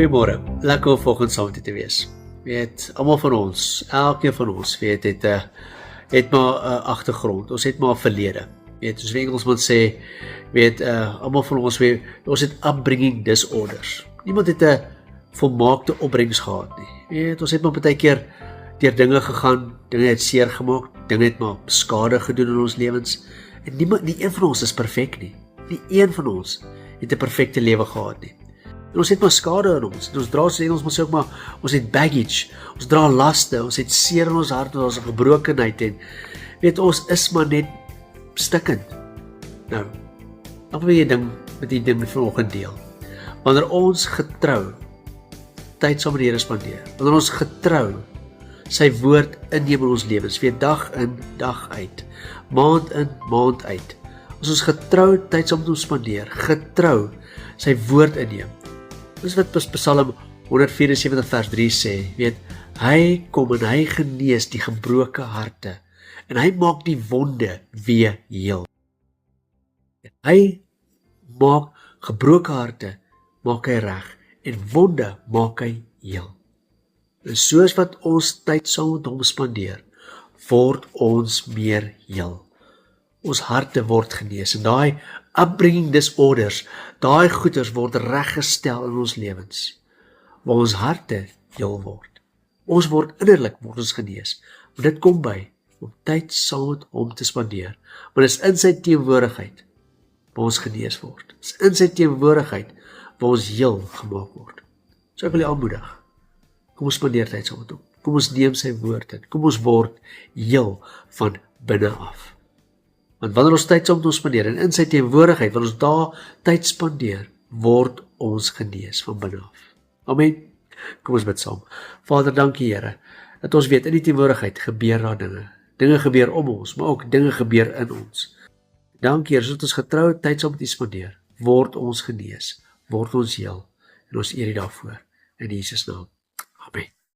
Goeiemôre, lekker om vanoggend saam met u te wees. Weet, almal van ons, elkeen van ons, weet, het maar 'n agtergrond. Ons het maar 'n verlede. Weet, soos die Engelsman sê, weet, almal van ons, weet, ons het upbringing disorders. Niemand het 'n volmaakte opbrengs gehad nie. Weet, ons het maar baie keer deur dinge gegaan, dinge het seer gemaak, dinge het maar skade gedoen in ons lewens. En nie een van ons is perfek nie. Nie een van ons het 'n perfekte lewe gehad nie. En ons het maar skade in ons. En ons dra, sê ons sê ook maar, ons het baggage, ons dra laste, ons het seer in ons hart, ons het gebrokenheid en weet, ons is maar net stikkend. Nou, dan wil jy ding met die ding vanoggend deel. Wanneer ons getrou tyd saam met die Here spandeer, wanneer ons getrou sy woord inneem in ons lewens, weer dag in, dag uit, maand in, maand uit. As ons getrou tyd saam met hom spandeer, getrou sy woord inneem. Dis wat Psalm 174 vers 3 sê, weet, hy kom en hy genees die gebroke harte en hy maak die wonde weer heel. Hy maak gebroke harte, maak hy reg en wonde maak hy heel. En soos wat ons tyd saam met hom spandeer, word ons meer heel. Ons harte word genees en daai upbringing disorders, daai goeters word reggestel in ons lewens, waar ons harte heel word. Ons word innerlik genees, maar dit kom by om tyd saam met hom te spandeer, want dit is in sy teenwoordigheid waar ons genees word. Dit is in sy teenwoordigheid waar ons heel gemaak word. So ek wil jou aanmoedig, kom ons spandeer tyd saam met hom, kom ons neem sy woord in, kom ons word heel van binne af. Want wanneer ons tyd saam met hom spandeer en in sy teenwoordigheid, wanneer ons daar tyd spandeer, word ons genees van binne af. Amen. Kom ons bid saam. Vader, dankie Here, dat ons weet in die teenwoordigheid gebeur daar dinge. Dinge gebeur om ons, maar ook dinge gebeur in ons. Dankie Here, sodat ons getrou tyd saam met U spandeer, word ons genees, word ons heel en ons eer U daarvoor. In Jesus naam. Amen.